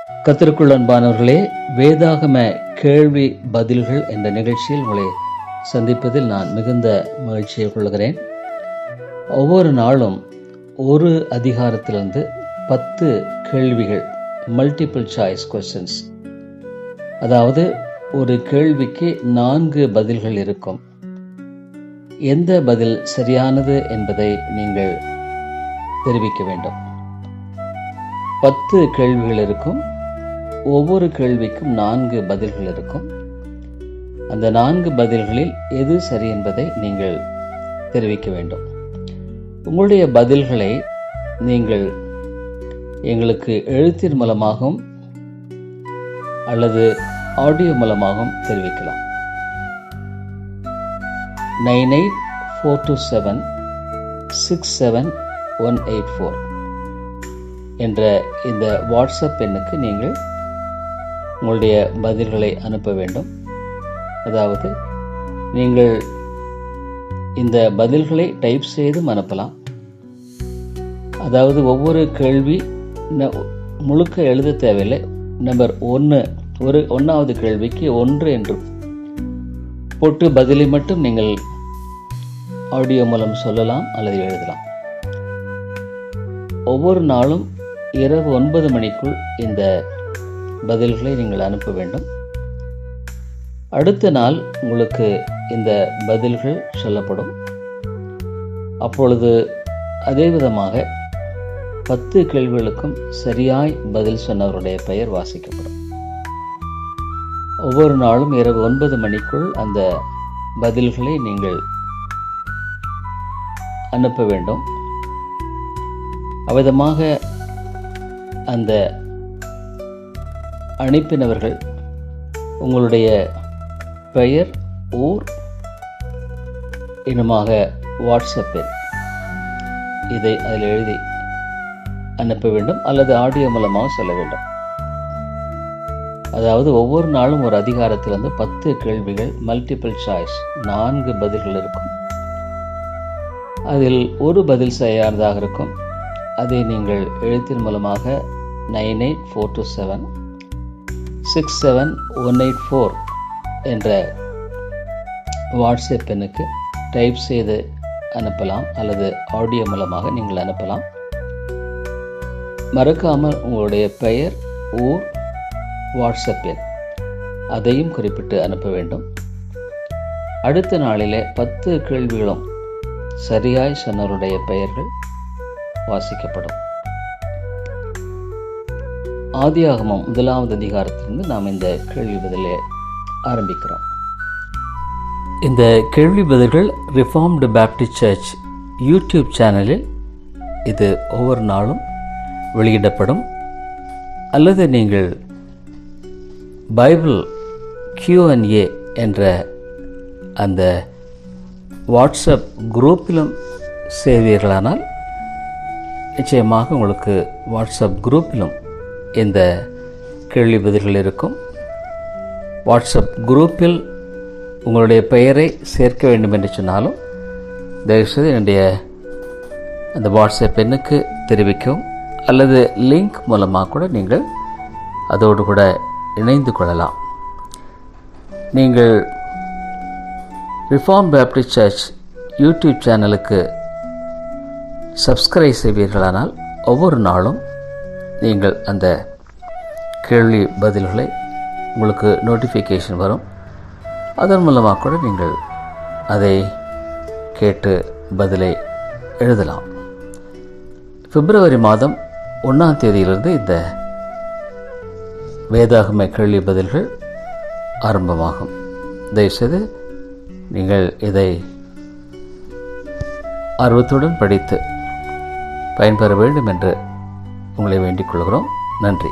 கர்த்தருக்குள் அன்பானவர்களே, வேதாகம கேள்வி பதில்கள் என்ற நிகழ்ச்சியில் உங்களை சந்திப்பதில் நான் மிகுந்த மகிழ்ச்சியை கொள்கிறேன். ஒவ்வொரு நாளும் ஒரு அதிகாரத்திலிருந்து 10 கேள்விகள், மல்டிபிள் சாய்ஸ் கொஸ்டின்ஸ், அதாவது ஒரு கேள்விக்கு 4 பதில்கள் இருக்கும். எந்த பதில் சரியானது என்பதை நீங்கள் தெரிவிக்க வேண்டும். 10 கேள்விகள் இருக்கும். ஒவ்வொரு கேள்விக்கும் 4 பதில்கள் இருக்கும். அந்த 4 பதில்களில் எது சரி என்பதை நீங்கள் தெரிவிக்க வேண்டும். உங்களுடைய பதில்களை நீங்கள் எங்களுக்கு எழுத்தின் மூலமாகவும் அல்லது ஆடியோ மூலமாகவும் தெரிவிக்கலாம். 9842767184 என்ற இந்த வாட்ஸ்அப் எண்ணுக்கு நீங்கள் உங்களுடைய பதில்களை அனுப்ப வேண்டும். அதாவது நீங்கள் இந்த பதில்களை டைப் செய்தும் அனுப்பலாம். அதாவது ஒவ்வொரு கேள்வி முழுக்க எழுத தேவையில்லை. நம்பர் 1வது கேள்விக்கு 1 என்று போட்டு பதிலை மட்டும் நீங்கள் ஆடியோ மூலம் சொல்லலாம் அல்லது எழுதலாம். ஒவ்வொரு நாளும் இரவு 9 மணிக்குள் இந்த பதில்களை நீங்கள் அனுப்ப வேண்டும். அடுத்த நாள் உங்களுக்கு இந்த பதில்கள் சொல்லப்படும். அப்பொழுது அதே விதமாக 10 கேள்விகளுக்கும் சரியாய் பதில் சொன்னவருடைய பெயர் வாசிக்கப்படும். ஒவ்வொரு நாளும் இரவு 9 மணிக்குள் அந்த பதில்களை நீங்கள் அனுப்ப வேண்டும். அவ்விதமாக அந்த அனுப்பினவர்கள் உங்களுடைய பெயர், ஊர், இன்னுமாக வாட்ஸ்அப் எண் இதை அதில் எழுதி அனுப்ப வேண்டும் அல்லது ஆடியோ மூலமாக சொல்ல வேண்டும். அதாவது ஒவ்வொரு நாளும் ஒரு அதிகாரத்திலிருந்து 10 கேள்விகள், மல்டிபிள் சாய்ஸ், 4 பதில்கள் இருக்கும். அதில் ஒரு பதில் சரியானதாக இருக்கும். அதை நீங்கள் எழுத்தின் மூலமாக 9842767184 என்ற வாட்ஸ்அப் எண்ணுக்கு டைப் செய்து அனுப்பலாம் அல்லது ஆடியோ மூலமாக நீங்கள் அனுப்பலாம். மறக்காமல் உங்களுடைய பெயர், ஊர், வாட்ஸ்அப் எண் அதையும் குறிப்பிட்டு அனுப்ப வேண்டும். அடுத்த நாளிலே 10 கேள்விகளும் சரியாய் சொன்னவருடைய பெயர்கள் வாசிக்கப்படும். ஆதியாகமம் 1வது அதிகாரத்திலிருந்து நாம் இந்த கேள்வி பதிலை ஆரம்பிக்கிறோம். இந்த கேள்வி பதில்கள் ரிஃபார்ம்டு பேப்டிஸ்ட் சர்ச் யூடியூப் சேனலில் இது ஒவ்வொரு நாளும் வெளியிடப்படும். அல்லது நீங்கள் பைபிள் Q&A என்ற அந்த வாட்ஸ்அப் குரூப்பிலும் செய்வீர்களானால் நிச்சயமாக உங்களுக்கு வாட்ஸ்அப் குரூப்பிலும் இந்த கேள்வி பதில்கள் இருக்கும். வாட்ஸ்அப் குரூப்பில் உங்களுடைய பெயரை சேர்க்க வேண்டும் என்று சொன்னாலும் தயவுசெய்து என்னுடைய அந்த வாட்ஸ்அப் எண்ணுக்கு தெரிவிக்கவும் அல்லது லிங்க் மூலமாக கூட நீங்கள் அதோடு கூட இணைந்து கொள்ளலாம். நீங்கள் ரிஃபார்ம் பேப்டிஸ்ட் சர்ச் யூடியூப் சேனலுக்கு சப்ஸ்கிரைப் செய்வீர்களானால் ஒவ்வொரு நாளும் நீங்கள் அந்த கேள்வி பதில்களை உங்களுக்கு நோட்டிஃபிகேஷன் வரும். அதன் மூலமாக கூட நீங்கள் அதை கேட்டு பதிலை எழுதலாம். பிப்ரவரி மாதம் 1ஆம் தேதியிலிருந்து இந்த வேதாகம கேள்வி பதில்கள் ஆரம்பமாகும். தயவுசெய்து நீங்கள் இதை ஆர்வத்துடன் படித்து பயன்பெற வேண்டும் என்று உங்களை வேண்டிக் கொள்கிறோம். நன்றி.